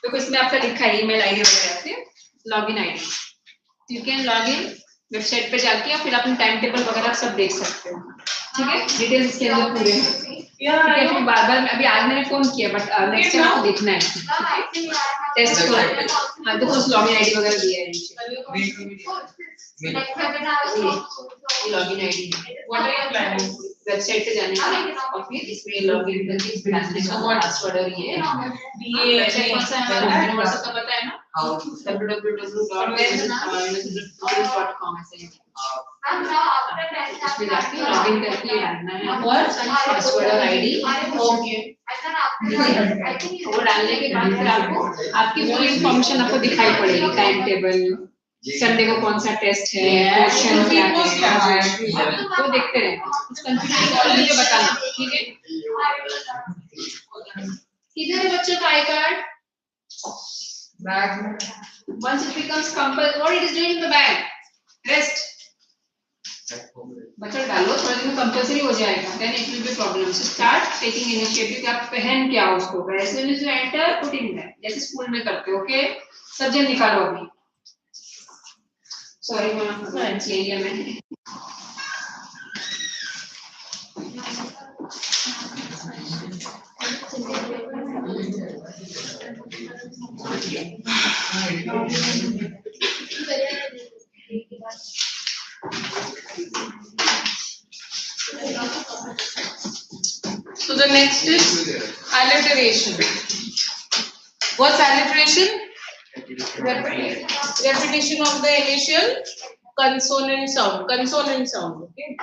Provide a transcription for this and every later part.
तो इसमें आपका लिखा है ईमेल आईडी वगैरह, login ID, you can log in website पे जाके या फिर अपने टाइम टेबल वगैरह सब देख सकते हो, ठीक है, डिटेल्स इसके अंदर पूरे हैं, ठीक है। फिर बार-बार अभी आज मैंने फोन किया बट नेक्स्ट टाइम आपको देखना है, टेस्ट को, हाँ तो कुछ लॉगिन आईडी वगैरह दिया है login ID, what are you planning website पे जाने का और फिर इसमें लॉगिन करके इसमें डालने का पासवर्ड और ये वेबसाइट कौन सा है हमारा व्हाट्सएप का पता है ना www.com ऐसे इसमें जाके लॉगिन करके डालना है और पासवर्ड और आईडी, ओके, वो डालने के बाद फिर आपको आपकी पूरी इन्फॉर्मेशन आपको दिखाई पड़ेगी, टाइम टेबल, संडे को कौन सा टेस्ट है, क्वेश्चन क्या है, वो देखते रहे, कुछ कंफ्यूजन और मुझे बताना, ठीक है। किधर है बच्चों का आई कार्ड? बैग में। Once it becomes compulsory, what it is doing in the bag? Rest. बच्चों डालो, थोड़े दिन में कंपल्सरी हो जाएगा, then it will be problem. So start taking initiative कि आप पहन क्या उसको, as soon as you enter, put in there, जैसे स्कूल में करते हो, okay? सब जन निकालो अभी। Sorry मैम, चलिए मैं। So the next is alliteration. What's alliteration? Repetition of the initial consonant sound. Consonant sound. Okay.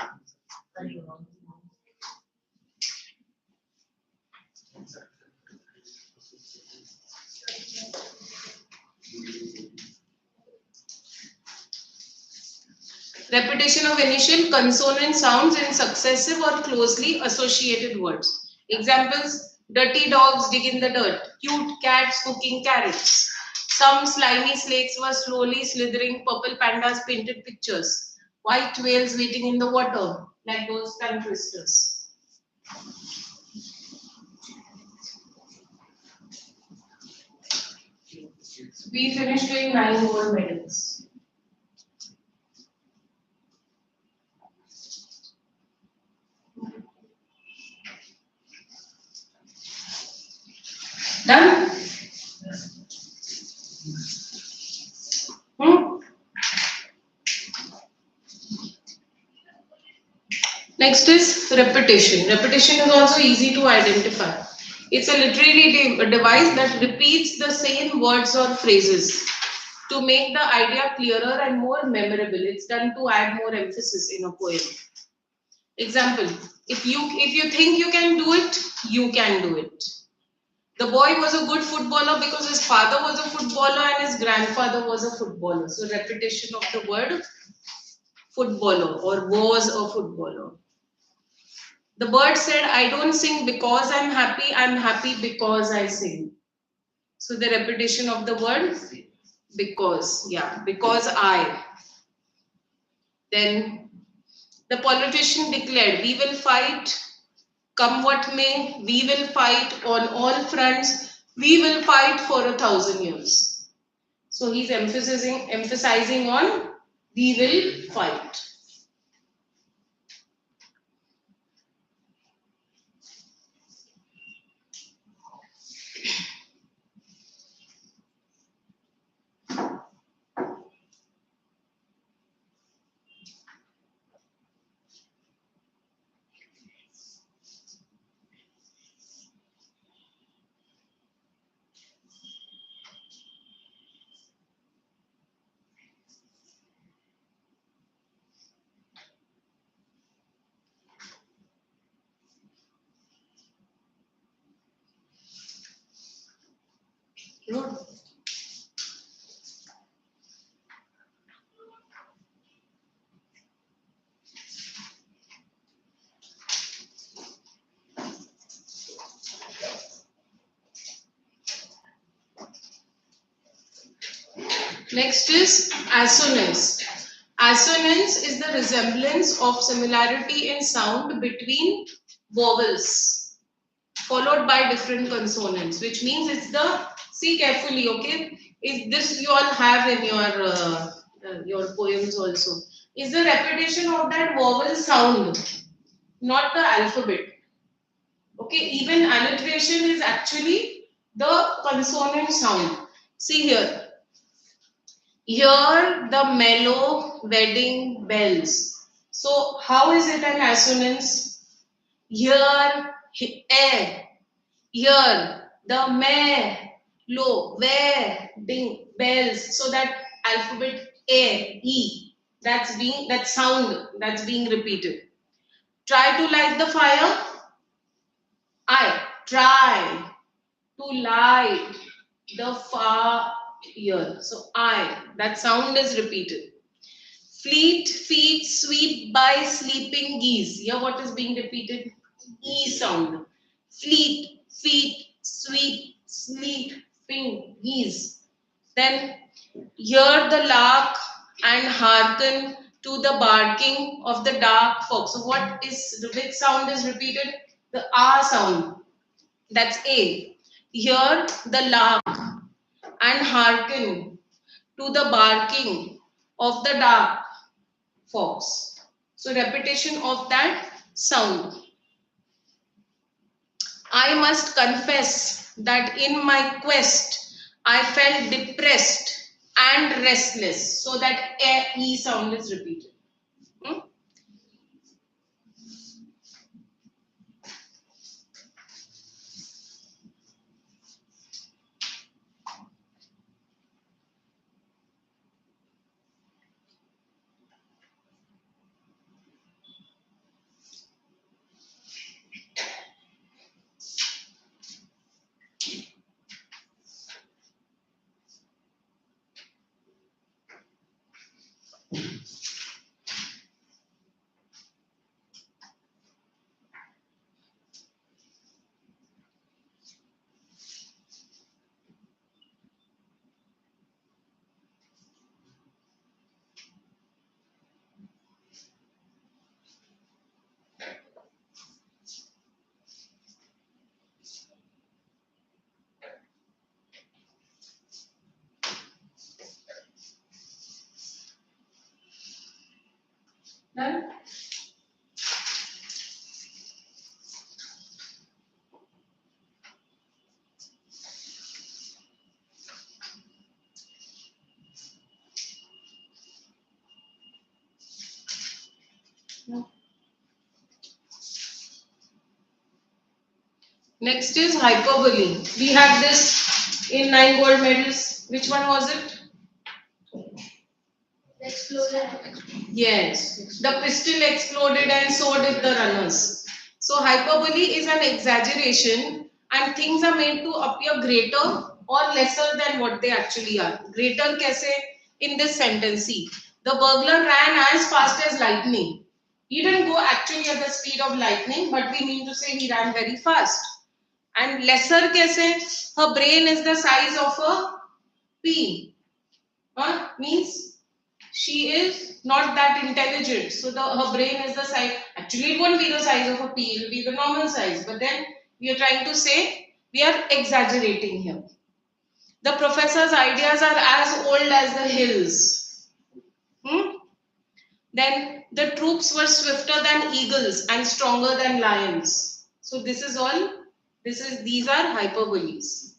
Repetition of initial consonant sounds in successive or closely associated words. Examples: dirty dogs dig in the dirt, cute cats cooking carrots, some slimy snakes were slowly slithering, purple pandas painted pictures, white whales waiting in the water, like those tongue twisters. We finished doing 9 gold medals. Done? Next is repetition. Repetition is also easy to identify. It's a literary device that repeats the same words or phrases to make the idea clearer and more memorable. It's done to add more emphasis in a poem. Example: if you think you can do it, you can do it. The boy was a good footballer because his father was a footballer and his grandfather was a footballer. So repetition of the word footballer or was a footballer. The bird said, I don't sing because I'm happy because I sing. So the repetition of the word because, because I. Then the politician declared, we will fight, come what may, we will fight on all fronts, we will fight for 1,000 years. So he's emphasizing on we will fight. Next is assonance. Assonance is the resemblance of similarity in sound between vowels followed by different consonants, which means it's the, see carefully, okay? Is this you all have in your poems also? Is the repetition of that vowel sound, not the alphabet. Okay, even alliteration is actually the consonant sound. See here. Hear the mellow wedding bells. So how is it an assonance? Hear, eh, hear the mellow wedding bells. So that alphabet A, E, that sound that's being repeated. Try to light the fire. I try to light the fire. So that sound is repeated. Fleet feet sweep by sleeping geese. Here what is being repeated? E sound. Fleet feet sweep sleeping geese. Then hear the lark and hearken to the barking of the dark fox. So which sound is repeated? The R sound. That's A. Hear the lark and hearken to the barking of the dark fox. So repetition of that sound. I must confess that in my quest I felt depressed and restless. So that E sound is repeated. Done? No. Next is hyperbole. We have this in 9 gold medals. Which one was it? Exploded. Yes, the pistol exploded and so did the runners. So hyperbole is an exaggeration and things are made to appear greater or lesser than what they actually are. Greater kaise? In this sentence, see, the burglar ran as fast as lightning. He didn't go actually at the speed of lightning, but we mean to say he ran very fast. And lesser kaise? Her brain is the size of a pea. Means she is not that intelligent. So her brain is the size, actually it won't be the size of a pea, it will be the normal size. But then we are trying to say, we are exaggerating here. The professor's ideas are as old as the hills. Then the troops were swifter than eagles and stronger than lions. So these are hyperboles.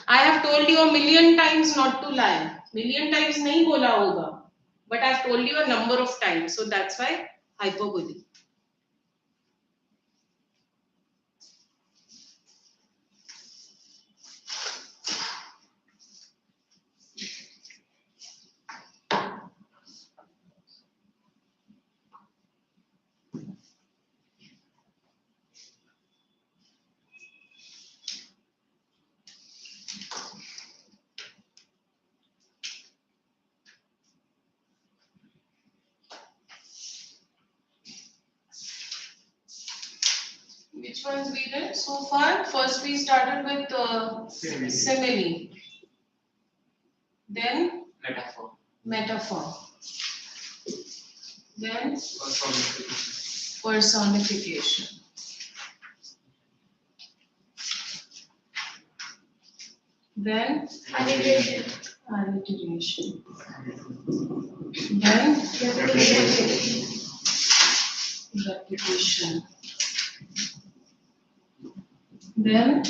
I have told you a million times not to lie. Million times nahi bola hoga. But I've told you a number of times. So that's why hyperbole. Which ones we did so far? First we started with simile. Then Metaphor. Metaphor. Then personification. Then Alliteration. alliteration. Then repetition. Then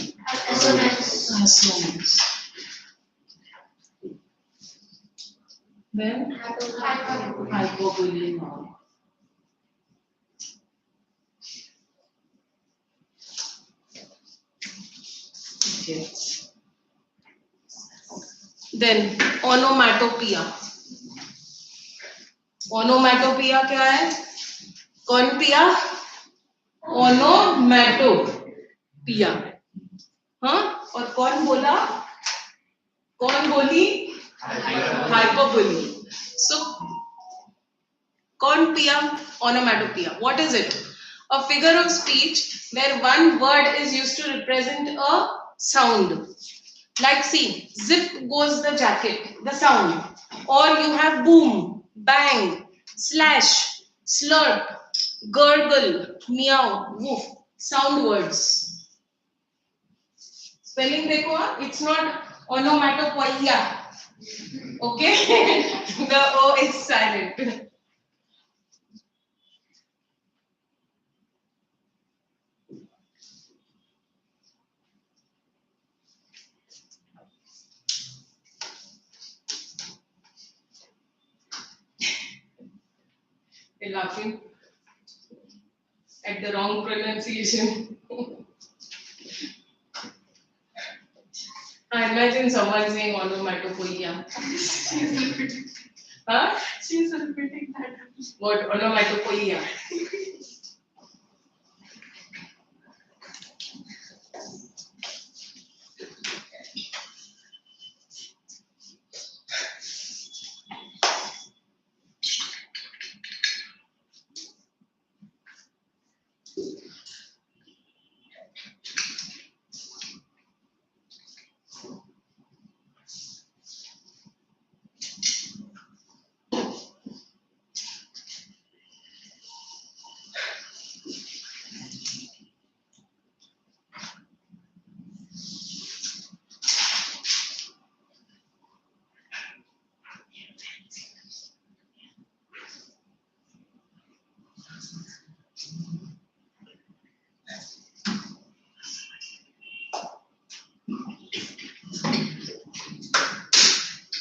Assonance. assonance. Then hyperbole now. Okay. Then onomatopoeia. Onomatopoeia क्या है? कौन पिया? Onomatopoeia. हाँ? और कौन बोला? कौन बोली? Hyperbole. So, कौन पिया? Onomatopoeia. What is it? A figure of speech where one word is used to represent a sound. Like see, zip goes the jacket, the sound. Or you have boom, bang, slash, slurp, gurgle, meow, woof, sound words. Spelling देखो आप, it's not onomatopoeia. Okay? The O is silent. You're laughing at the wrong pronunciation. I imagine someone saying onomatopoeia. Huh? She's repeating that. What? Onomatopoeia.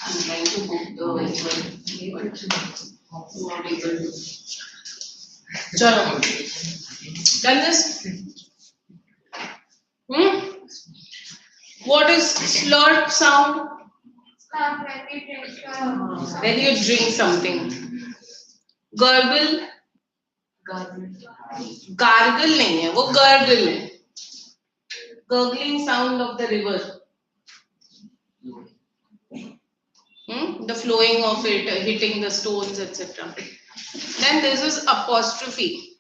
I'm trying to book the one, but not able to. Chalo. Done this? What is slurp sound? When you drink something. Gurgle. Gargle नहीं है, वो gurgle है. Gurgling sound of the river. The flowing of it, hitting the stones, etc. Then this is apostrophe.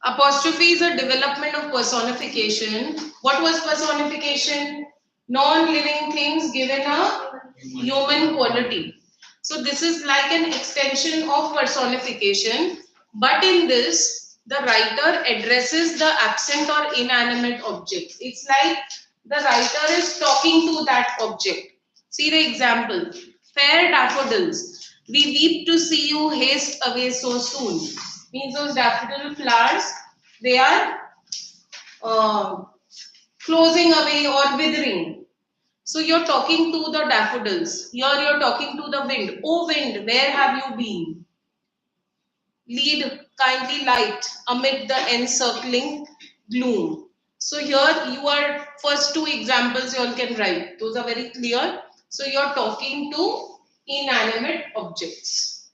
Apostrophe is a development of personification. What was personification? Non-living things given a human quality. So this is like an extension of personification, but in this, the writer addresses the absent or inanimate objects. It's like the writer is talking to that object. See the example. Fair daffodils, we weep to see you haste away so soon. Means those daffodil flowers, they are closing away or withering. So you're talking to the daffodils. Here you're talking to the wind. Oh wind, where have you been? Lead kindly light amid the encircling gloom. So here you are, first two examples you all can write. Those are very clear. So you're talking to inanimate objects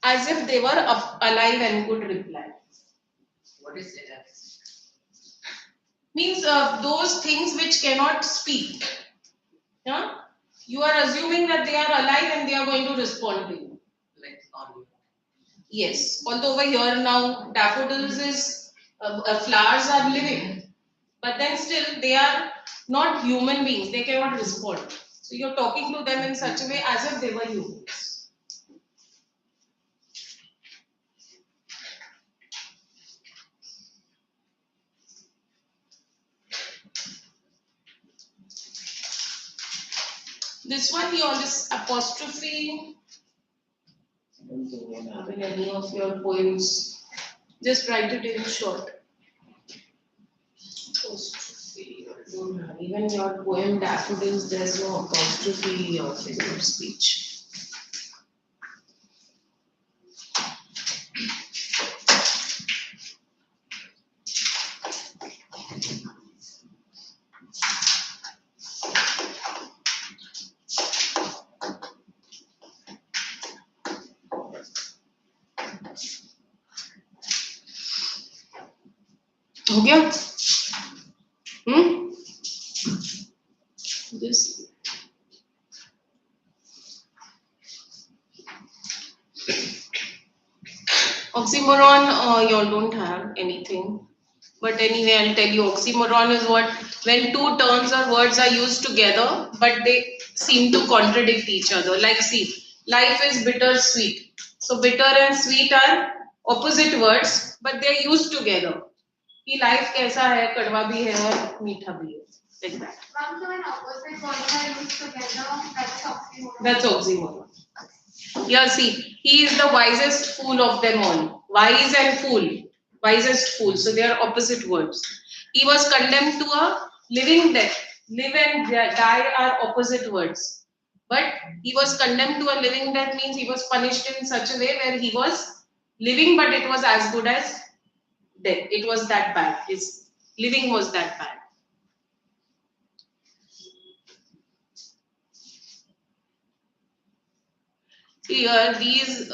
as if they were alive and could reply. What is it? Means those things which cannot speak. Yeah? You are assuming that they are alive and they are going to respond to you. Like on. Yes. Although over here now daffodils is flowers are living. but then still they are not human beings. They cannot respond. So you're talking to them in such a way as if they were humans. This one here, this apostrophe, I don't have in any of your poems. Just write it in short. Apostrophe, I don't have. Even your poem Daffodils, there's no apostrophe or figure of speech. हो गया? This. Oxymoron, you all don't have anything. But anyway, I'll tell you, oxymoron is what when two terms or words are used together, but they seem to contradict each other. Like, see, life is bittersweet. So bitter and sweet are opposite words, but they're used together. कि life कैसा है, कड़वा भी है और मीठा भी है, like that. Ma'am, so when opposite words are used together, that's oxymoron. That's oxymoron. Yeah, see, he is the wisest fool of them all. Wise and fool, wisest fool. So they are opposite words. He was condemned to a living death. Live and die are opposite words. But he was condemned to a living death means he was punished in such a way where he was living, but it was as good as death. It was that bad. His living was that bad. Here, these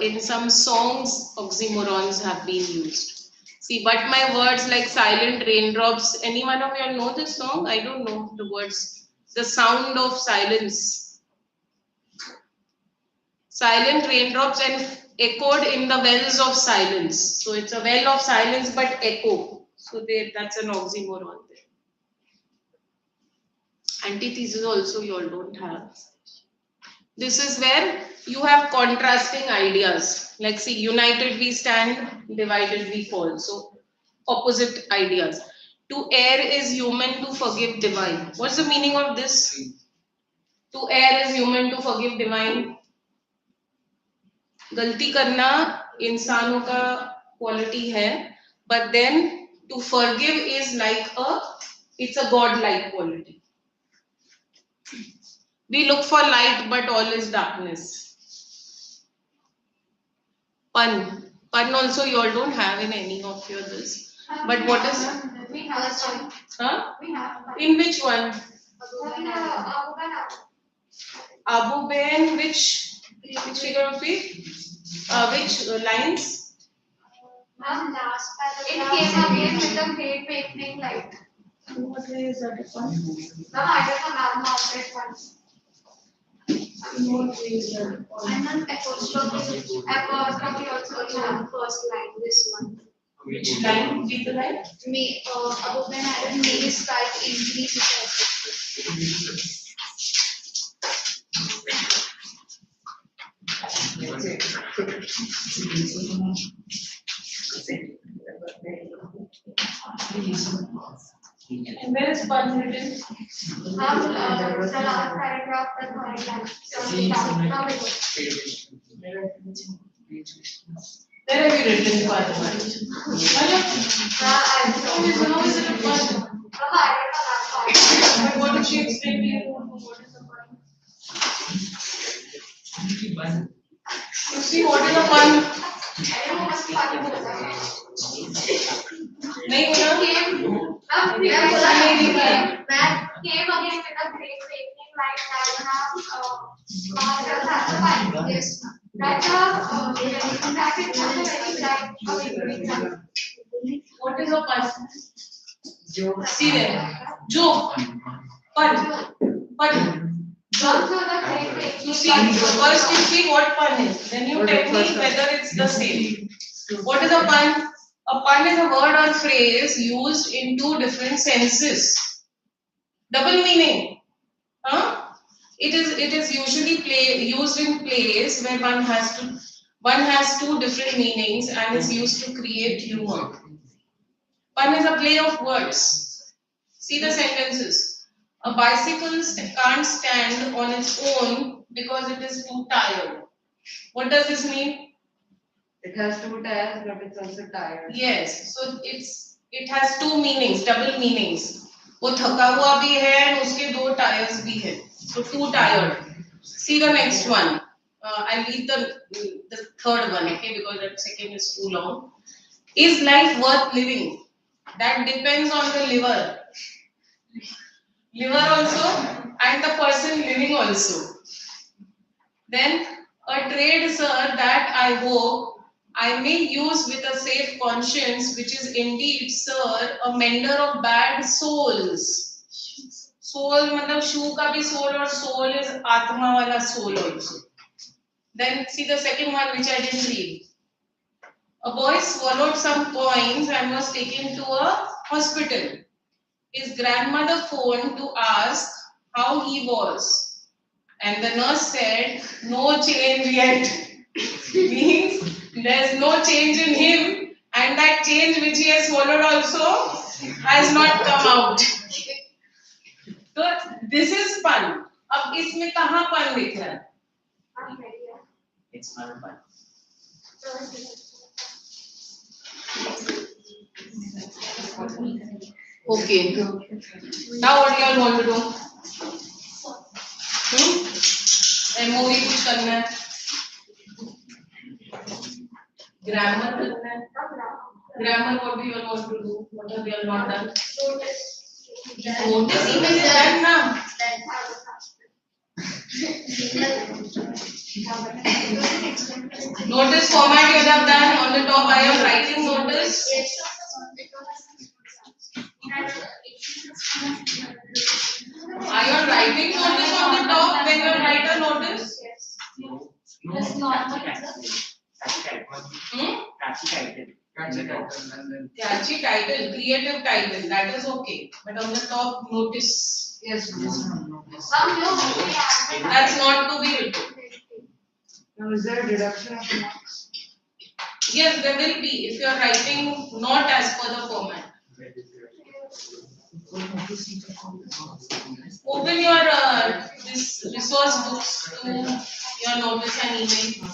in some songs, oxymorons have been used. See, but my words like silent raindrops. Any one of you know this song? I don't know the words. The sound of silence. Silent raindrops and echoed in the wells of silence. So it's a well of silence, but echo. So that's an oxymoron there. Antithesis also you all don't have. This is where you have contrasting ideas. Like, see, united we stand, divided we fall. So, opposite ideas. To err is human, to forgive divine. What's the meaning of this? To err is human, to forgive divine. गलती करना इंसानों का quality है, but then to forgive is like it's a god-like quality. We look for light, but all is darkness. Pun also you all don't have in any of your this. But what is? We have some. Huh? We have. In which one? Abu Ben, which figure of speech? Which lines? Ma'am, last paragraph. It came again with the great awakening light. What way is that a pun? Ma'am, I don't know, ma'am, not that one. What way is that a pun? And then apostrophe also you have first line, this one. Which line would be the line? May Abu Ben Adam may his strike increase his And where is pun written? the last paragraph, the third line. Now we go. Where have you written pun? How is it a pun? But what did she explain to you? What is a pun? You see, what is a pun? नहीं बोला? Came again with a great awakening like that. Yes, that's a very bright awakening. What is a pun? See there. Joke. Pun. You see, first you see what pun is. Then you tell me whether it's the same. What is a pun? A pun is a word or phrase used in two different senses. Double meaning. Huh? It is usually used in plays where one has two different meanings and is used to create humor. Pun is a play of words. See the sentences. A bicycle can't stand on its own because it is too tired. What does this mean? It has two tires, but it's also tired. Yes, so it has two meanings, double meanings. वो थका हुआ भी है और उसके दो tyres भी है. So too tired. See the next one. I'll leave the third one, okay, because that second is too long. Is life worth living? That depends on the liver. Liver also and the person living also. Then a trade, sir, that I hope I may use with a safe conscience, which is indeed, sir, a mender of bad souls. Soul matlab shoe ka bhi soul, or soul is atma wala soul also. Then see the second one, which I didn't read. A boy swallowed some coins and was taken to a hospital. His grandmother phoned to ask how he was. And the nurse said, no change yet. Means there's no change in him, and that change which he has swallowed also has not come out. So this is fun. अब इसमें कहाँ fun दिख रहा है? It's not fun. Okay. Now what do you all want to do? MOV कुछ करना है? Grammar करना है? Grammar, what do you all want to do? What have you all not done? Notice email is done now. Notice format you have done on the top. Are you writing notice? Are you writing notice on the top when you write a notice? Catchy title, creative title, that is okay. But on the top, notice. Yes. That's not to be written. Now, is there a deduction of marks? Yes, there will be if you are writing not as per the format. Open your this resource books to your notice and email.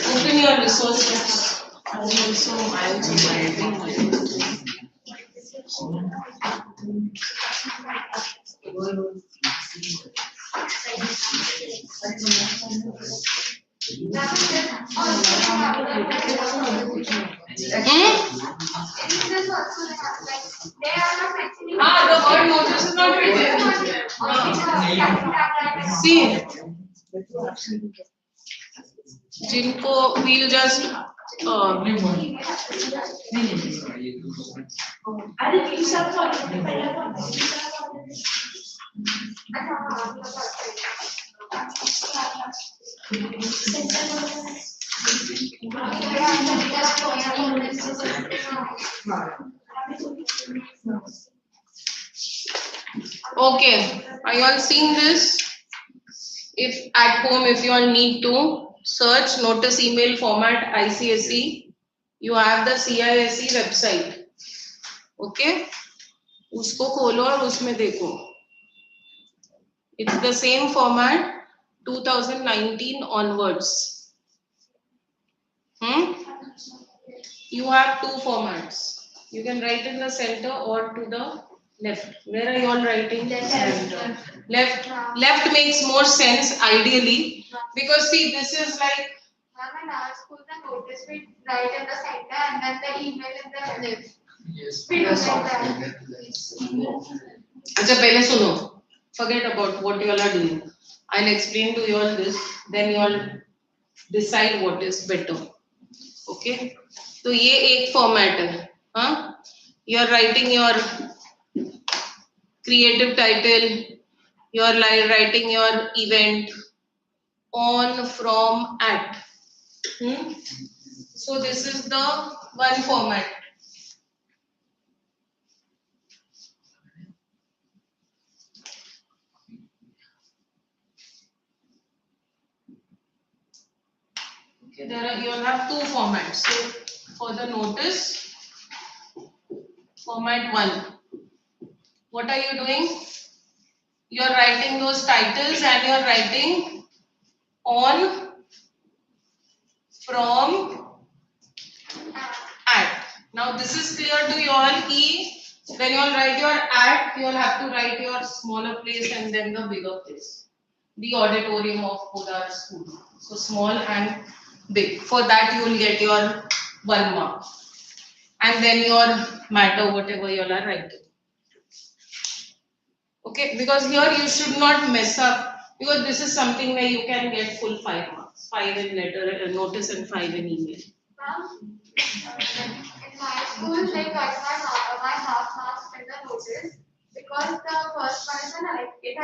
Open your resource books. I also writing. The word notice is not written. See, जिनको we'll just okay, are you all seeing this? If at home, if you all need to search notice email format ICSE, you have the CISE website. Okay, उसको खोलो और उसमें देखो. It's the same format 2019 onwards. You have two formats. You can write in the center or to the left. Where are you all writing? Left. Left makes more sense ideally because see, this is like. In our school, the notice we write in the center and then the email in the left. Yes. We do like that. अच्छा पहले सुनो. Forget about what you all are doing. I'll explain to you all this. Then you all decide what is better. Okay? तो ये एक format है. You are writing your creative title, you're writing your event on, from, at. So this is the one format. Okay, you'll have two formats. So for the notice, format 1. What are you doing? You're writing those titles and you're writing on, from, at. Now this is clear to you all. When you'll write your at, you'll have to write your smaller place and then the bigger place. The auditorium of Kodar school. So small and big. For that you will get your 1 mark. And then your matter, whatever you all are writing. Okay, because here you should not mess up, because this is something where you can get full 5 marks. 5 in letter, notice, and 5 in email. Ma'am, in my school, they got my half marks in the notice because the first person, it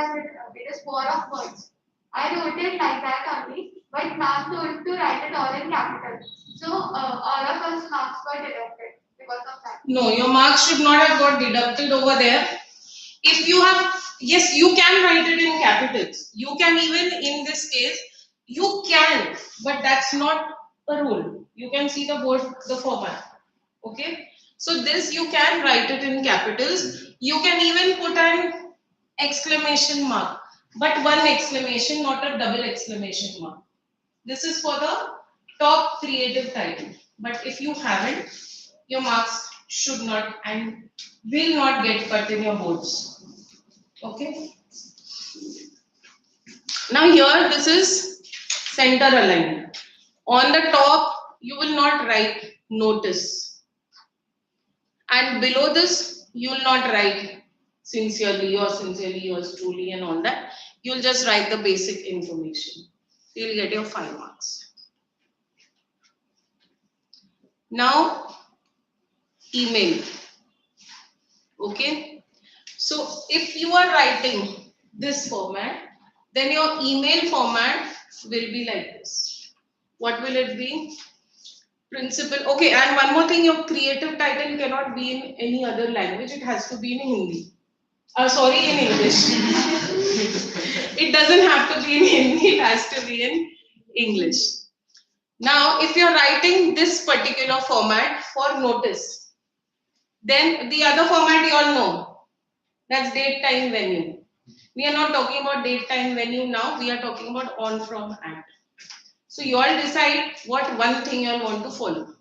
is 4 of words. I wrote it like that only, but ma'am told to write it all in capital. So all of us marks were deducted because of that. No, your marks should not have got deducted over there. If you have, yes, you can write it in capitals. You can even in this case, you can, but that's not a rule. You can see the board, the format. Okay. So this you can write it in capitals. You can even put an exclamation mark, but one exclamation, not a double exclamation mark. This is for the top creative title. But if you haven't, your marks should not and will not get cut in your boards. Okay. Now here this is center aligned. On the top you will not write notice, and below this you will not write sincerely yours truly and all that. You will just write the basic information. You will get your 5 marks. Now email. Okay. So if you are writing this format, then your email format will be like this. What will it be? Principal. Okay, and one more thing, your creative title cannot be in any other language. It has to be in Hindi. Sorry, in English. It doesn't have to be in Hindi. It has to be in English. Now, if you're writing this particular format for notice, then the other format you all know. That's date, time, venue. We are not talking about date, time, venue now. We are talking about on, from, at. So you all decide what one thing you all want to follow.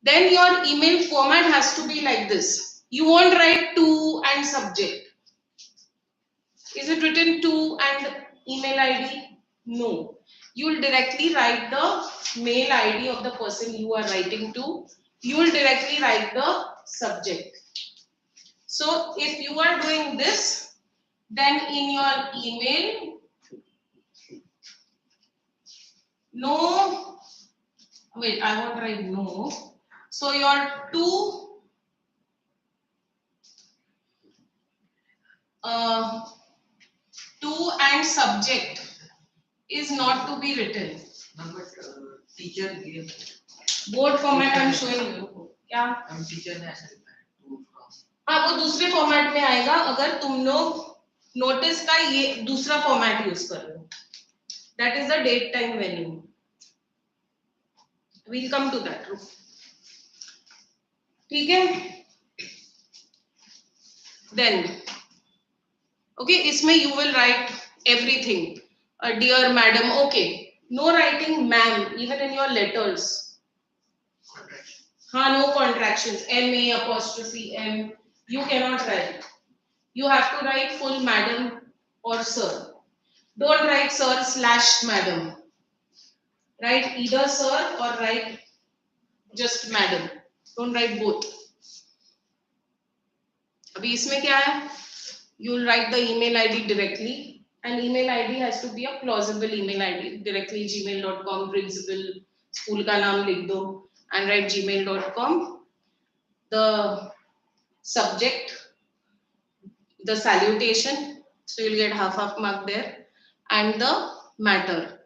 Then your email format has to be like this. You won't write to and subject. Is it written to and email ID? No. You will directly write the mail ID of the person you are writing to. You will directly write the subject. So if you are doing this, then in your email, no, wait, I won't write no. So your to and subject is not to be written. No, but teacher gave. Board format I am showing you. क्या? हम teacher ने ऐसा लिखा है to from. हाँ वो दूसरे format में आएगा अगर तुम लोग नोटिस का ये दूसरा फॉर्मेट यूज कर रहे हो. That is the date, time, venue. We'll come to that. ठीक है? Then, okay, इसमें you will write everything. Dear madam, okay. No writing ma'am, even in your letters. हाँ, no contractions. M-A apostrophe M. You cannot write. You have to write full madam or sir. Don't write sir / madam. Write either sir or write just madam. Don't write both. अभी इसमें क्या है? You will write the email ID directly, and email ID has to be a plausible email ID. Directly gmail.com, principal, school का नाम लिख दो, and write gmail.com. The subject, the salutation, so you'll get half mark there, and the matter.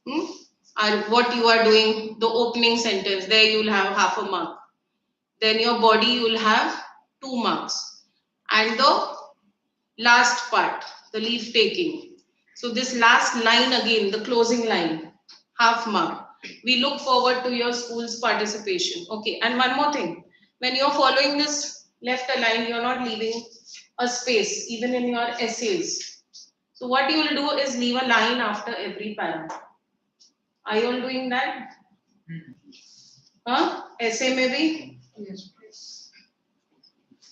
Or what you are doing, the opening sentence, there you'll have half a mark. Then your body you'll have 2 marks. And the last part, the leave taking. So this last line again, the closing line, half mark. We look forward to your school's participation. Okay, and one more thing. When you're following this left align, you're not leaving a space, even in your essays. So what you will do is leave a line after every para. Are you all doing that? Huh? Essay maybe? Yes, please.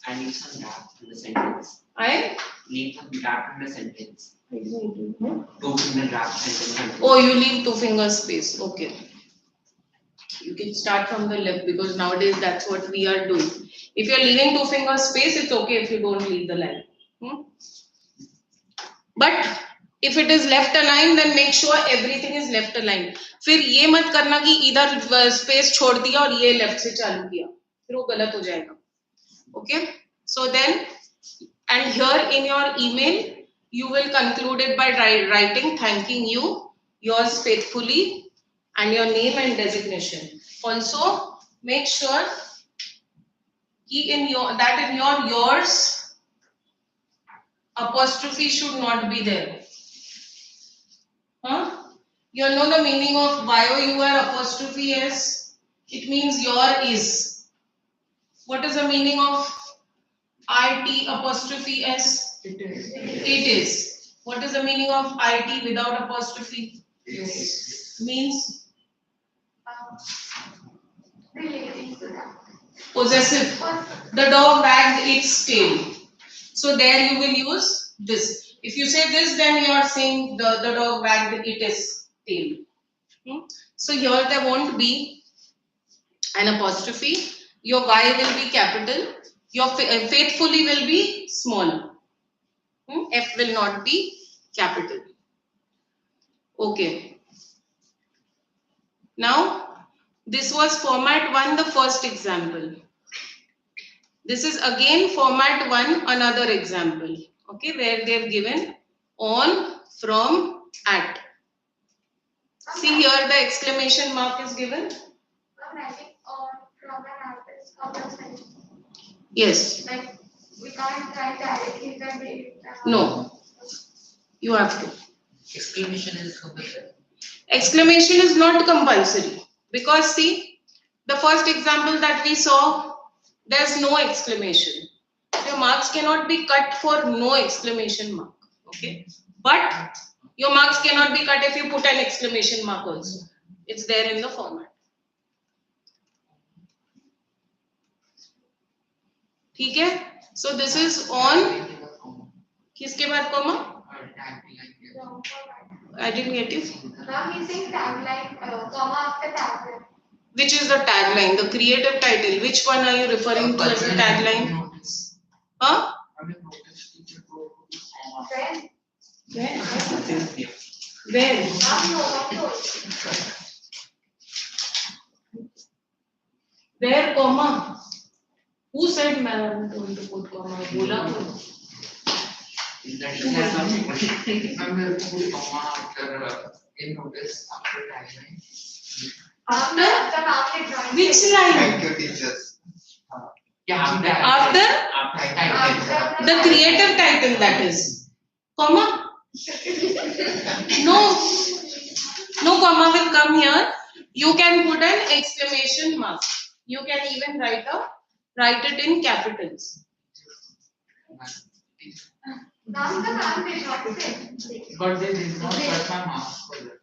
I need some gap in the sentence. I? Leave some gap in the sentence. I don't do. 2 finger gap sentence. Oh, you leave 2 finger space. Okay. You can start from the left because nowadays that's what we are doing. If you're leaving 2 finger space, it's okay if you don't leave the line. But if it is left aligned, then make sure everything is left aligned. फिर ये मत करना कि इधर space छोड़ दिया और ये left से चालू किया. फिर वो गलत हो जाएगा. Okay? So then, and here in your email, you will conclude it by writing thanking you, yours faithfully, and your name and designation. Also, make sure in your yours apostrophe should not be there. Huh? You know the meaning of YOUR apostrophe S? It means your is. What is the meaning of IT apostrophe S? It is. It is. What is the meaning of IT without apostrophe? Yes. Means Relating to that. possessive. The dog wagged its tail. So there you will use this. If you say this, then you are saying the dog wagged its tail. So here there won't be an apostrophe. Your Y will be capital. Your faithfully will be small. F will not be capital. Okay. Now, this was format 1, the first example. This is again format 1, another example. Okay, where they have given on, from, at. See here the exclamation mark is given. I'm writing on from an artist compulsory. Yes. Like we can't write directly the date. No. You have to. Exclamation is compulsory. Exclamation is not compulsory because see, the first example that we saw, there's no exclamation. Your marks cannot be cut for no exclamation mark. Okay. But your marks cannot be cut if you put an exclamation mark also. It's there in the format. ठीक है? So this is on. किसके बाद comma? I didn't get you. Now he's saying tagline, comma after tagline. Which is the tagline, the creative title? Which one are you referring to as the tagline? Huh? When? Where? Where comma? Who said I'm going to put comma? Bola ko. In that class, I'm going to put comma after in notice after tagline. After? Which line? Thank you, teachers. Yeah, After? The creative title, that is. Comma? No comma will come here. You can put an exclamation mark. You can even write it in capitals. Now the ma'am did not say. But they did not cut my marks for that.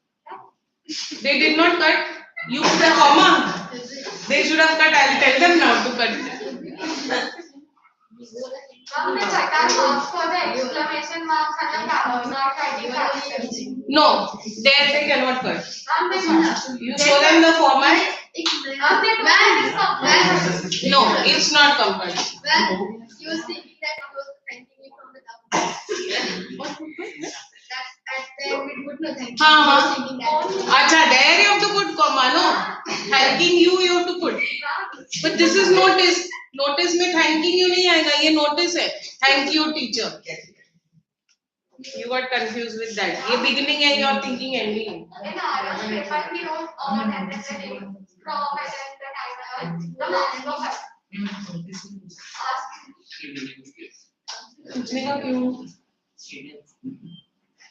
They did not cut. You put a comma. They should have cut. I'll tell them now to cut. Ma'am, they cut our marks for the exclamation marks and the not writing capitals. No, there they cannot cut. Ma'am, they cut. You show them the format. Ma'am, they cut. No, it's not compulsory. Well, you see that I was thanking you from the top. That's at the end we put no thank you. हाँ, Thinking that. Acha, there you have to put comma, no? Thanking you have to put. But this is notice. Notice में thanking you नहीं आएगा, ये notice है thank you teacher. You got confused with that. ये beginning है, you are thinking ending. In our paper, we wrote on and then the name from and then the time the marks of it. Ask. पूछने का क्यों?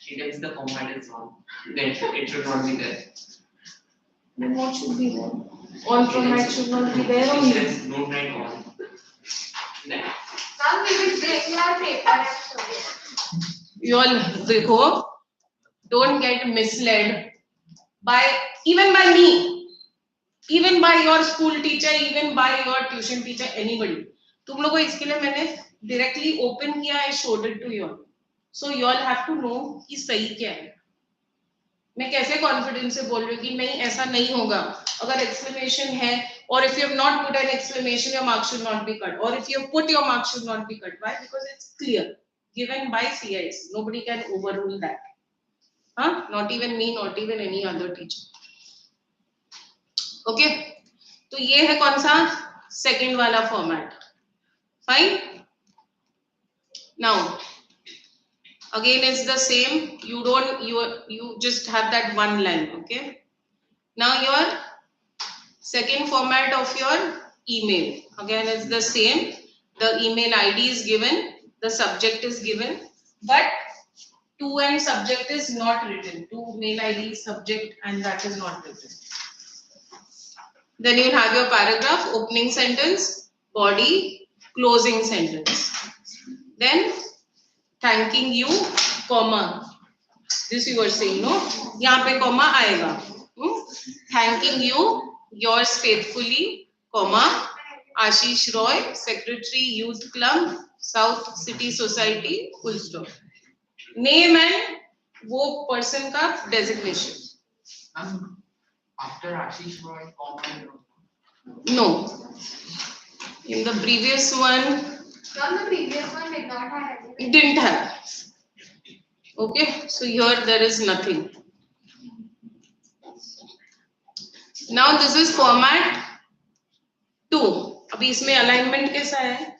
Students, the format is wrong. Then it should not be there. Then what should be there? All format should not be there only. Students don't write all. Then Now we will break your paper and show you. You all देखो, don't get misled by even by me, even by your school teacher, even by your tuition teacher, anybody. तुम लोगों को इसके लिए मैंने directly open किया, I showed it to you all. So you all have to know कि सही क्या है. मैं कैसे कॉन्फिडेंस से बोल रही हूँ कि नहीं ऐसा नहीं होगा. अगर एक्सप्लेनेशन है, और if you have not put an explanation, your marks should not be cut, or if you have put, your marks should not be cut. Why? Because it's clear, given by CIS. Nobody can overrule that. Huh? Not even me, not even any other teacher. Okay? तो ये है कौन सा? Second वाला format. Fine. Now again it's the same. You just have that one line. Okay? Now your second format of your email, again it's the same. The email ID is given, the subject is given, but to and subject is not written. To mail ID, subject, and that is not written. Then you have your paragraph, opening sentence, body, closing sentence. Then thanking you, comma. This you were saying, no? यहाँ पे comma आएगा. Thanking you, yours faithfully, comma, Ashish Roy, Secretary, Youth Club, South City Society, full stop. Name and वो person का designation. After Ashish Roy, comment. No. In the previous one, From the previous one did not have anything. it didn't have. Okay, so here there is nothing. Now this is format 2. अभी इसमें alignment कैसा है?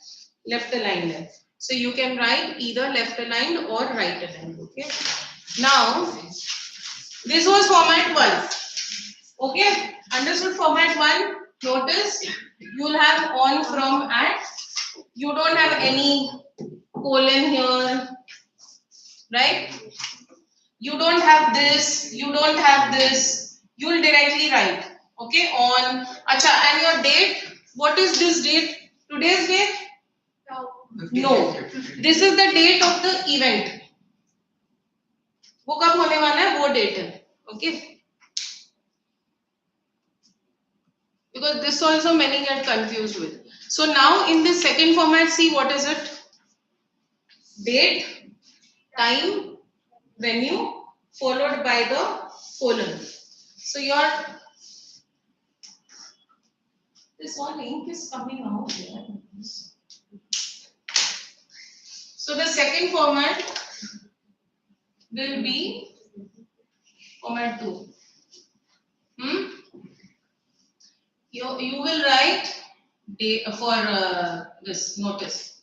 Left aligned है. So you can write either left aligned or right aligned. Okay. Now this was format 1. Okay. Understood format 1? Notice you will have on, from, at. You don't have any colon here, right? You don't have this. You don't have this. You will directly write. Okay. On. Acha. And your date. What is this date? Today's date? No. This is the date of the event. वो कब होने वाला है? वो date है. Okay. Because this also many get confused with. So now in this second format, see what is it? Date, time, venue, followed by the colon. So your this one ink is coming out here. So the second format will be format 2. You will write day for this notice.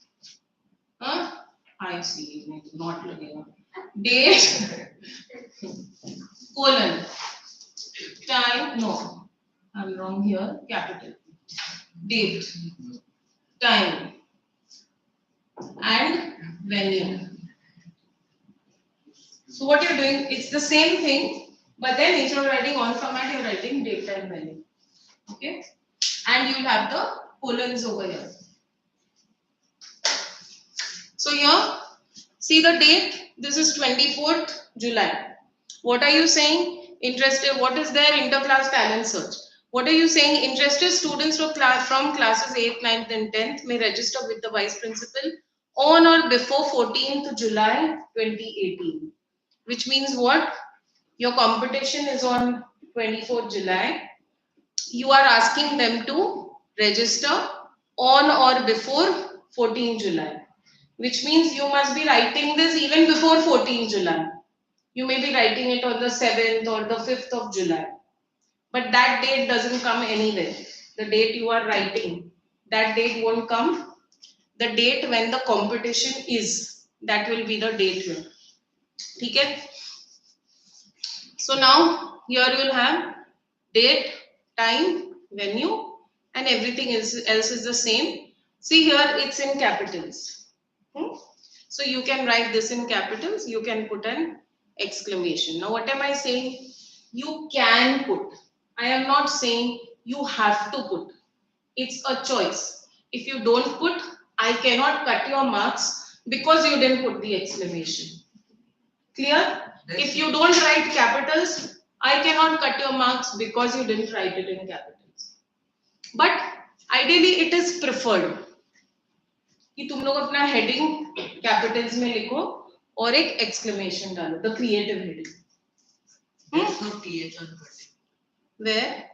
I see, not लगेगा. Date, colon, time. No, I'm wrong here. Capital. Date, time, and venue. So what you're doing, it's the same thing, but then instead of writing on format, you're writing date, time, venue. Okay, and you'll have the colons over here. So here, see the date. This is 24th July. What are you saying? Interested? What is there? Interclass talent search. What are you saying? Interested students from classes 8th, 9th, and 10th may register with the vice principal on or before 14th July 2018. Which means what? Your competition is on 24th July. You are asking them to register on or before 14th July, which means you must be writing this even before 14th July. You may be writing it on the 7th or the 5th of July, but that date doesn't come anywhere. The date you are writing that date won't come. The date when the competition is, that will be the date here. Okay? So now here you will have date, time, venue, and everything else is the same. See here it's in capitals. So you can write this in capitals, you can put an exclamation. Now what am I saying? You can put. I am not saying you have to put. It's a choice. If you don't put, I cannot cut your marks because you didn't put the exclamation. Clear? If you don't write capitals, I cannot cut your marks because you didn't write it in capitals. But ideally it is preferred कि तुम लोग अपना heading capitals में लिखो और एक exclamation डालो, the creative heading. There's no TH on 20. Where?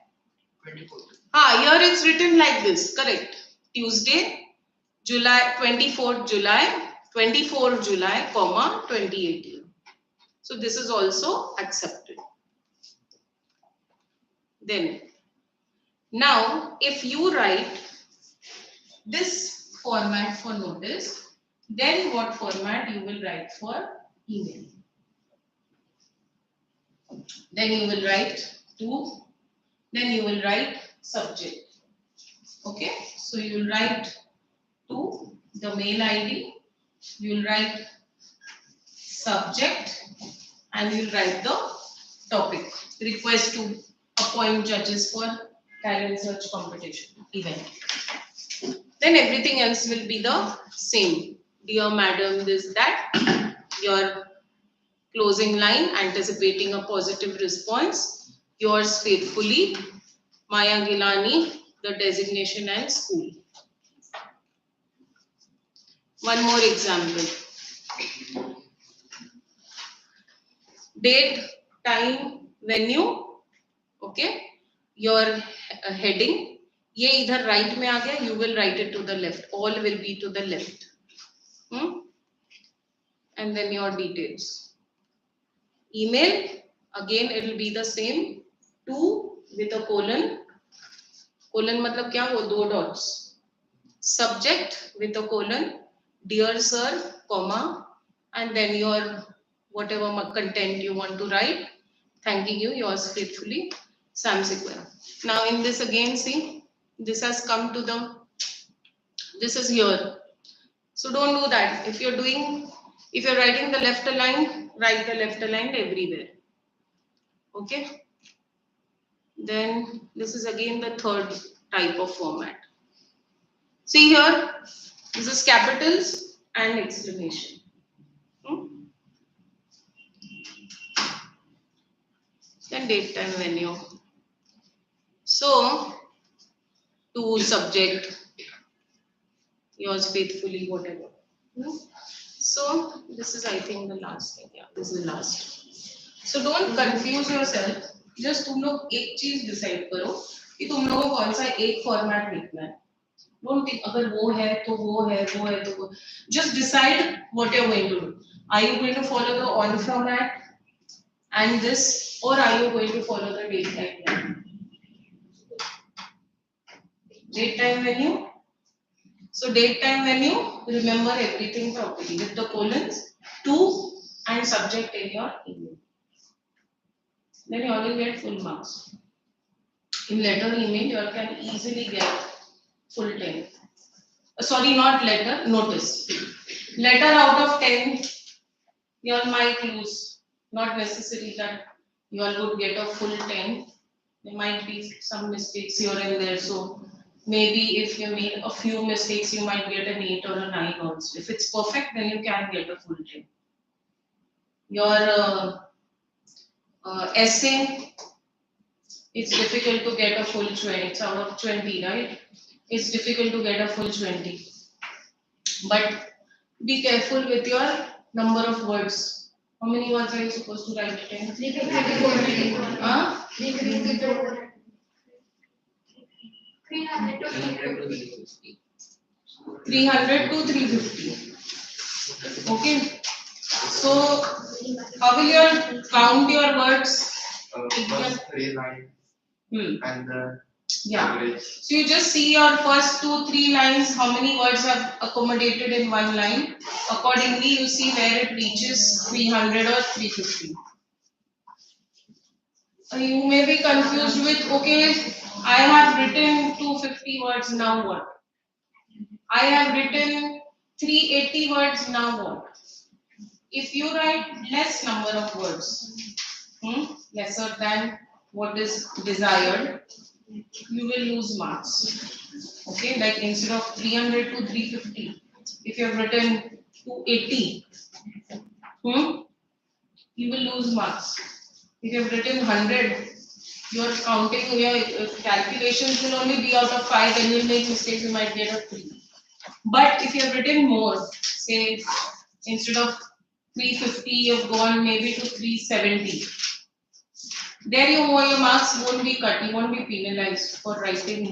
24. Here it's written like this, correct. Tuesday, July, 24th July, 24th July, comma, 2018. So this is also accepted. Then, now if you write this format for notice, then what format you will write for email? Then you will write to, then you will write subject. Okay, so you will write to the mail ID, you will write subject, and you will write the topic. Request to appoint judges for talent search competition event. Then everything else will be the same. Dear madam, this, that, your closing line, anticipating a positive response, yours faithfully, Maya Gilani, the designation and school. One more example. Date, time, venue, okay, your heading, ये इधर right में आ गया, you will write it to the left, all will be to the left. And then your details. Email, again it will be the same, to with a colon. Colon मतलब क्या वो दो dots. Subject with a colon, dear sir, comma, and then your whatever content you want to write. Thanking you, yours faithfully, Sam Sequoia. Now in this again, see, this has come to the, this is here. So don't do that. If you're writing the left align, write the left aligned everywhere. Okay. Then this is again the third type of format. See here, this is capitals and exclamation. Then date, time, venue. So, to subject, yours faithfully, whatever. So, this is I think the last thing. Yeah, this is the last. So, don't confuse yourself. Just तुम लोग एक चीज decide करो कि तुम लोगों को कौन सा एक format लिखना है. Don't think अगर वो है तो वो है, वो है तो वो. Just decide what you're going to do. Are you going to follow the on format and this, or are you going to follow the date, time, venue? Date, time, venue. So date, time, venue, remember everything properly with the colons, to and subject in your email. Then you all will get full marks. In letter email, you all can easily get full 10. Sorry, not letter, notice. Letter out of 10, you all might lose. Not necessary that you all would get a full 10. There might be some mistakes here and there. So maybe if you made a few mistakes, you might get an 8 or a 9 also. If it's perfect, then you can get a full 10. Your essay, it's difficult to get a full 20. It's out of 20, right? It's difficult to get a full 20. But be careful with your number of words. How many words are you supposed to write? 10? 300 to 350. Okay. So, how will you count your words? First 3 lines and the Yeah. So you just see your first 2-3 lines, how many words have accommodated in one line. Accordingly, you see where it reaches 300 or 350. You may be confused with, okay, I have written 250 words, now what? I have written 380 words, now what? If you write less number of words, lesser than what is desired, you will lose marks. Okay, like instead of 300 to 350, if you have written 280, you will lose marks. If you have written 100, your counting, your calculations will only be out of 5, and you'll make mistakes, you might get a 3. But if you have written more, say instead of 350, you've gone maybe to 370. There your marks won't be cut, you won't be penalized for writing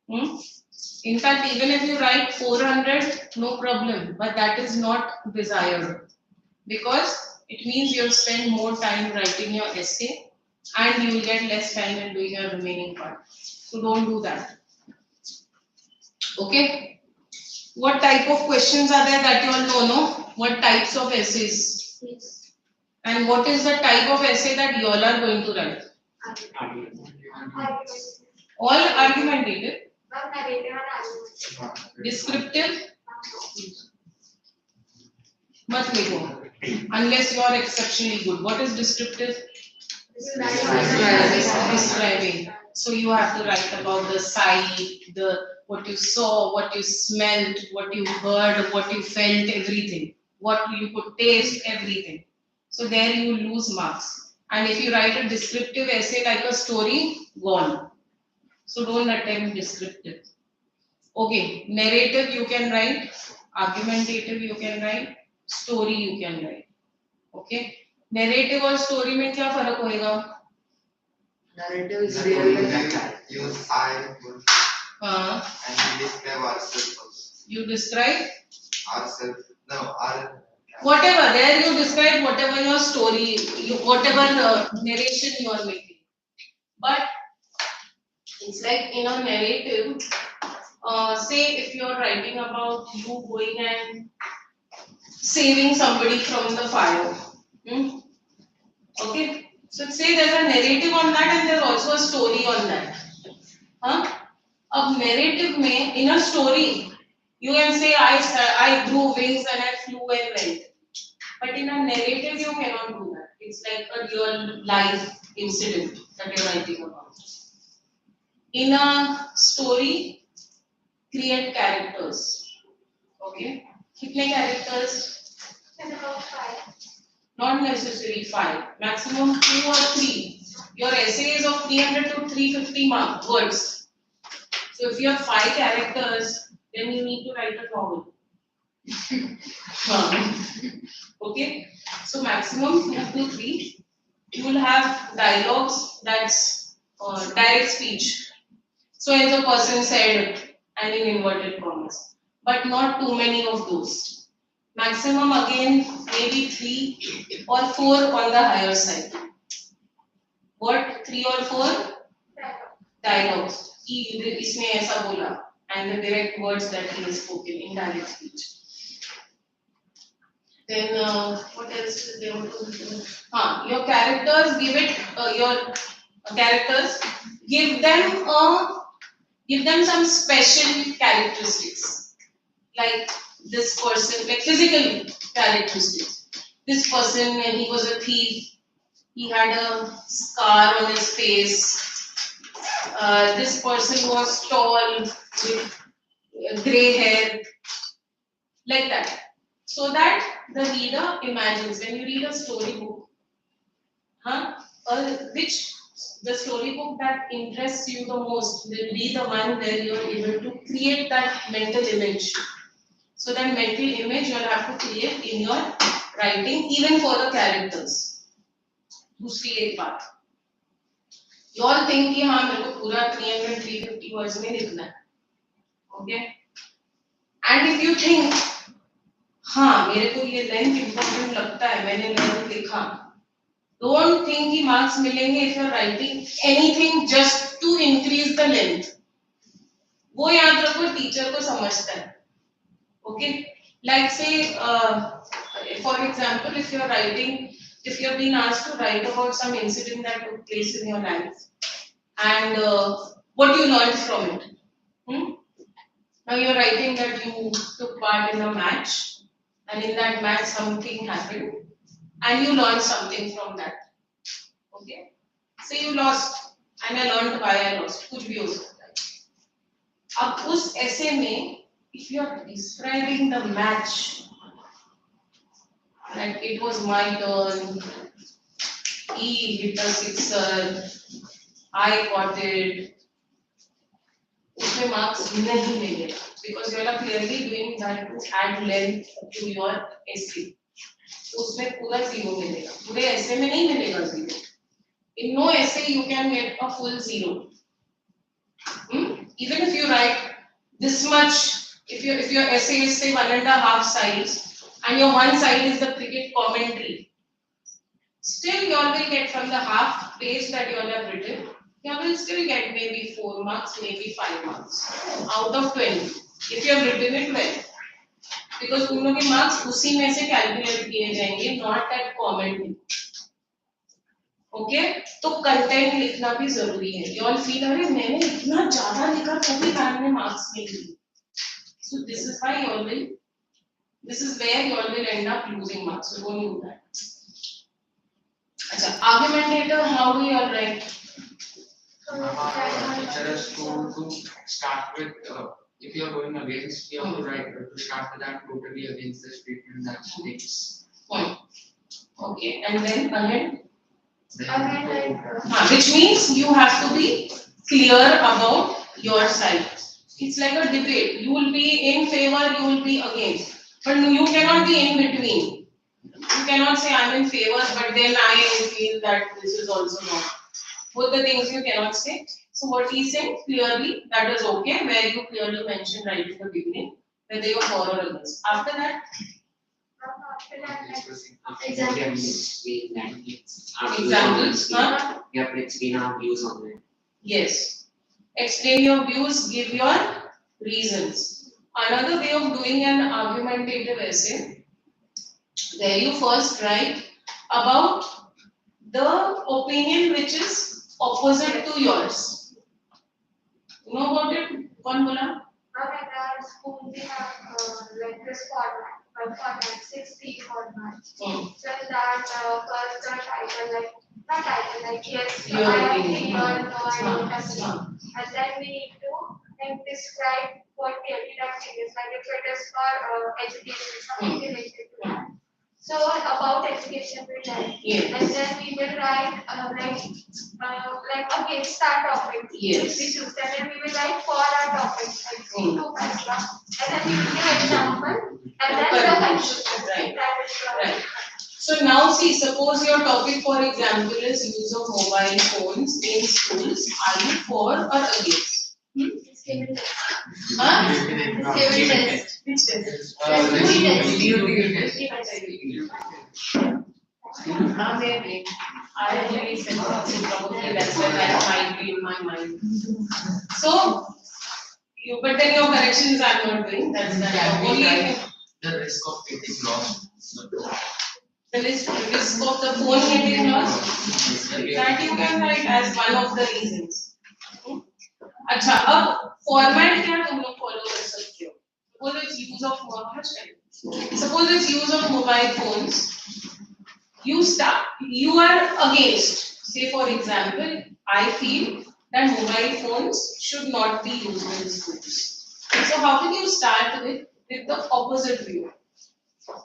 more. In fact, even if you write 400, no problem, but that is not desired because it means you'll spend more time writing your essay and you will get less time in doing your remaining part. So don't do that. Okay? What type of questions are there that you all know? No? What types of essays? Yes. And what is the type of essay that you all are going to write? All argumentative, Not narrative and argument. descriptive, mat likho, unless you are exceptionally good. What is descriptive? Describing. So you have to write about the sight, what you saw, what you smelled, what you heard, what you felt, everything. What you could taste, everything. So there you lose marks. And if you write a descriptive essay like a story, gone. So don't attempt descriptive. Okay, narrative you can write, argumentative you can write, story you can write. Okay, narrative और story में क्या फर्क होएगा? Narrative is real life. Use I would and we describe ourselves also. You describe Ourselves. No, our whatever. There you describe whatever your story, whatever narration you are making. But it's like in a narrative. Say if you are writing about you going and saving somebody from the fire. Okay, so say there's a narrative on that and there's also a story on that. A narrative mein, in a story, you can say I grew wings and I flew and went. But in a narrative, you cannot do that. It's like a real life incident that you're writing about. In a story, create characters. Okay, kitne characters? About 5. Not necessarily 5, maximum 2 or 3. Your essay is of 300 to 350 words. So if you have 5 characters, then you need to write a novel. Okay, so maximum 2 to 3. You will have dialogues, that's direct speech. So as the person said, and in inverted commas, but not too many of those. Maximum again maybe 3 or 4 on the higher side. What 3 or 4? Dialogues. इसने ऐसा बोला, and the direct words that he has spoken in direct speech. Then what else is there? Your characters, give it your characters, give them some special characteristics, like this person, like physical characteristics. This person, he was a thief. He had a scar on his face. This person was tall with grey hair, like that. So that the reader imagines when you read a storybook, which the storybook that interests you the most will be the one where you are able to create that mental image. So that mental image you will have to create in your writing, even for the characters. दूसरी एक बात, you all think कि हाँ मेरे को पूरा 300-350 words में लिखना है, okay? And if you think हाँ मेरे को ये length important लगता है, मैंने length लिखा, Don't think कि marks मिलेंगे if you're writing anything just to increase the length. वो याद रखो टीचर को समझता है. Okay, like say for example, if you're writing, if you're being asked to write about some incident that took place in your life and what you learned from it. Now you're writing that you took part in a match and in that match something happened and you learned something from that. Okay, so you lost and I learned why I lost. कुछ भी हो सकता है. अब उस essay में if you are describing the match, like it was my turn, he hit a sixer, I caught it, उसमें marks नहीं मिलेगा because you are clearly doing that to add length to your essay. तो उसमें पूरा 0 मिलेगा. पूरे essay में नहीं मिलेगा 0. In no essay you can get a full 0. Even if you write this much. If your essay is say 1.5 sides and your one side is the cricket commentary, still you all will get from the half page that you all have written, you will still get maybe 4 marks, maybe 5 marks out of 20 if you have written it well. Because उन लोगों के marks उसी में से calculate किए जाएंगे, not that commentary. Okay, तो content लिखना भी जरूरी है. You all feel अरे मैंने इतना ज़्यादा लिखा तो भी मैम ने marks नहीं दिए. So this is why you all will, this is where you all will end up losing marks. So don't do that. अच्छा, argumentative, how do you all write? Teacher has told to start with, if you are going against, you have to write to start with that totally against the statement that states. Okay, and then ahead? Again, Which means you have to be clear about your side. It's like a debate. You will be in favor, you will be against. But you cannot be in between. You cannot say I'm in favor, but then I feel that this is also wrong. Both the things you cannot say. So what he's saying clearly, that is okay, where you clearly mention right in the beginning, whether you're for or against. After that, Examples. examples, huh? You have to explain our views on it. Yes. Explain your views, give your reasons. Another way of doing an argumentative essay, there you first write about the opinion which is opposite to yours. You know about it? Kaun bola? in our school we have like this format 60 format. So in that first the title like not title like yes Your I am opinion. here, no I don't agree. And then we need to like describe what we are deducting is like if it is for education something related to that. So about education we write, Yes. and then we will write like against that topic. Yes. We choose, and then we will write for our topic, like 2 paragraphs, and then we will give example, and then the conclusion. Right. That is Right. So now see, suppose your topic for example is use of mobile phones in schools. Are you for or against? Huh? Which test? Maybe. I really said probably that's why that might be in my mind. So, but then your corrections I'm not doing. That's only The risk of getting lost. the risk of the phone getting lost. That you can write as one of the reasons. अच्छा, अब format क्या तुम लोग follow कर सकते हो? Suppose it's use of suppose it's use of mobile phones. You are against. Say for example, I feel that mobile phones should not be used in schools. So how can you start with the opposite view?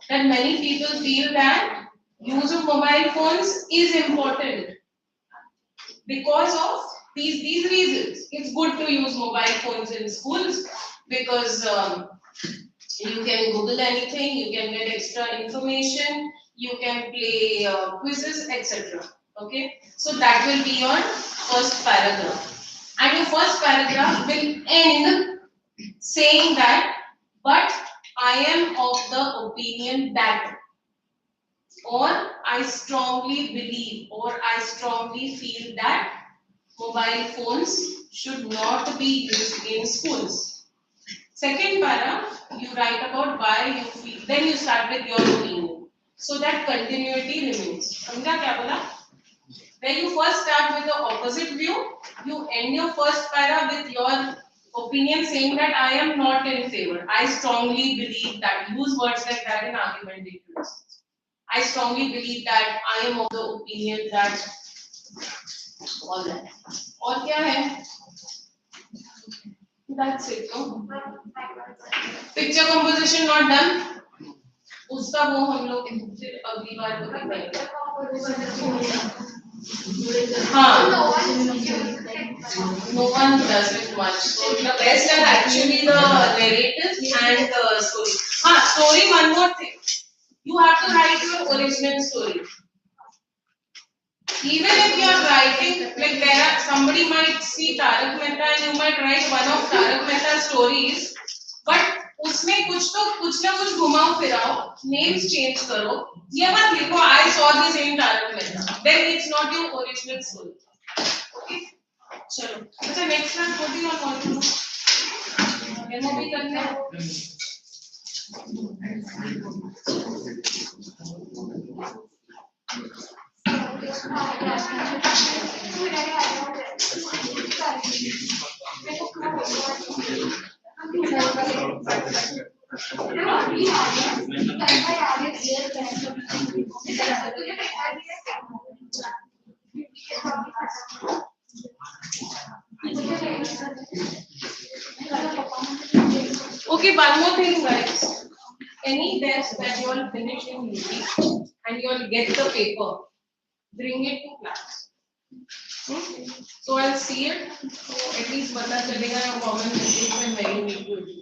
That many people feel that use of mobile phones is important because of these reasons. It's good to use mobile phones in schools because you can Google anything, you can get extra information, you can play quizzes, etc. Okay, so that will be your first paragraph, and your first paragraph will end saying that, but I am of the opinion that, or I strongly believe or I strongly feel that mobile phones should not be used in schools. Second para, you write about why you feel, then you start with your opinion. So that continuity remains. समझा क्या बोला? When you first start with the opposite view, you end your first para with your opinion saying that I am not in favor. I strongly believe that. Use words like that in argumentative. I strongly believe that. I am of the opinion that. All that. और क्या है? That's it. No? Picture composition not done. उसका वो हम लोग फिर अगली बार करेंगे. हाँ. No one does it much. So the best are actually the narrative and the story. Story. One more thing. You have to write your original story. Even if you are writing, like there are somebody might see Tarak Mehta and you might write one of Tarak Mehta's stories, but उसमें कुछ ना कुछ घुमाओ फिराओ, names change करो. ये मत लिखो I saw this in Tarak Mehta. Then it's not your original story. Okay? चलो. अच्छा next one coding और module. Demo भी करना है. Okay, one more thing, guys. Any test that you all finish in UP and you all get the paper, bring it to class. So I'll see it. So at least पता चलेगा your common mistake and where you need to do.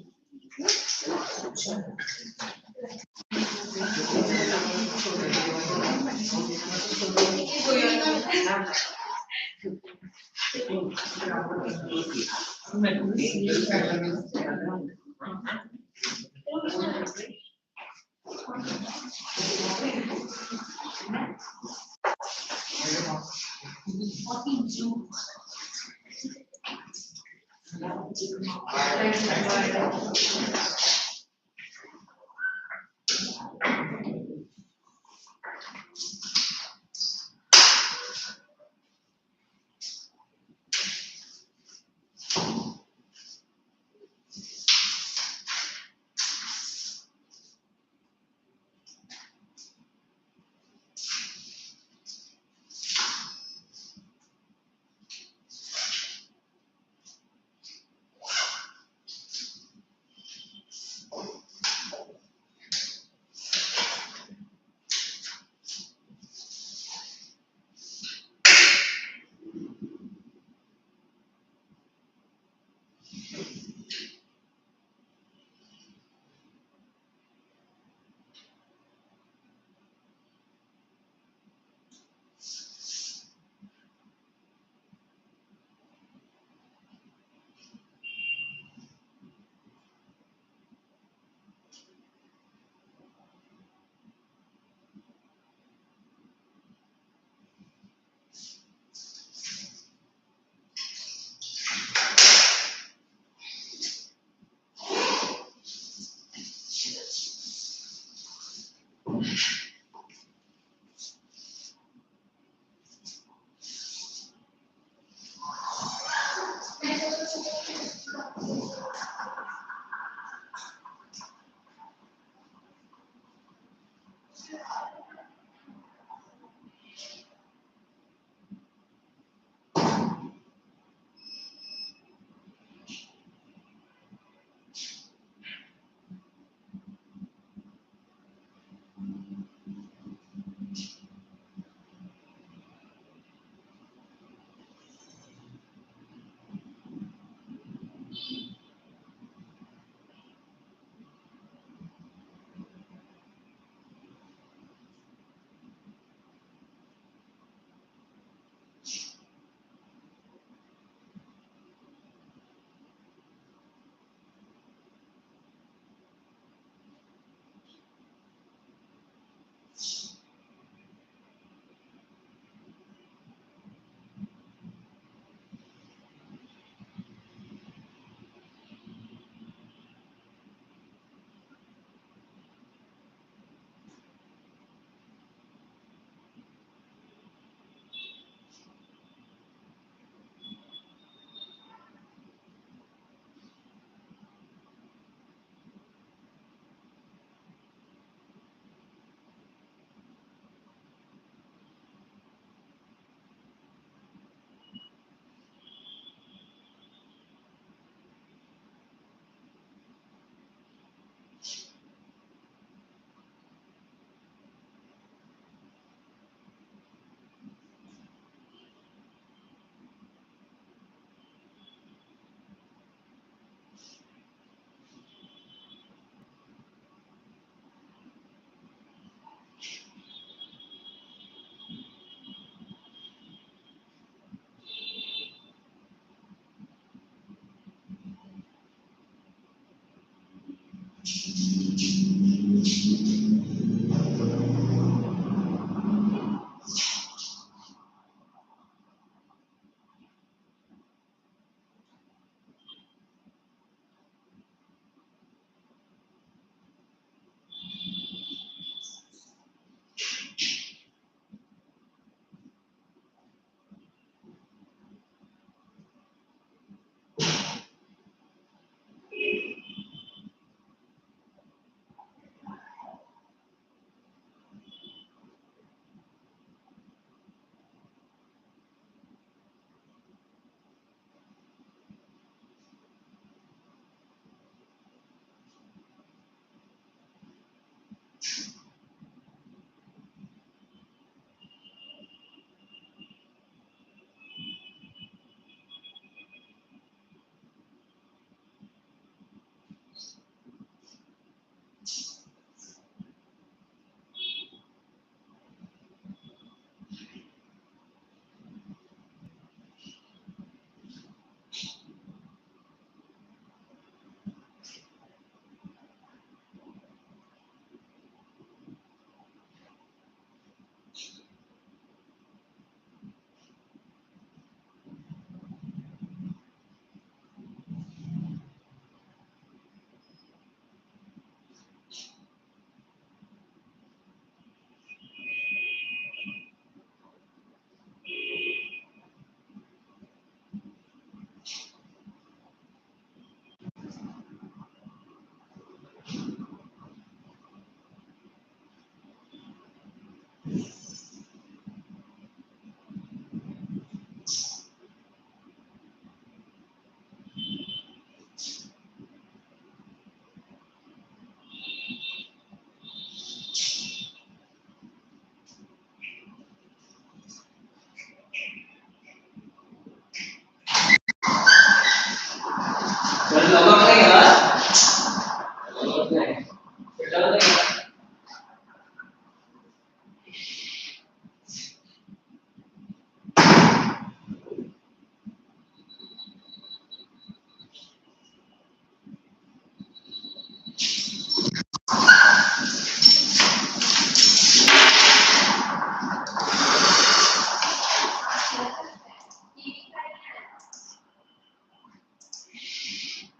Bye.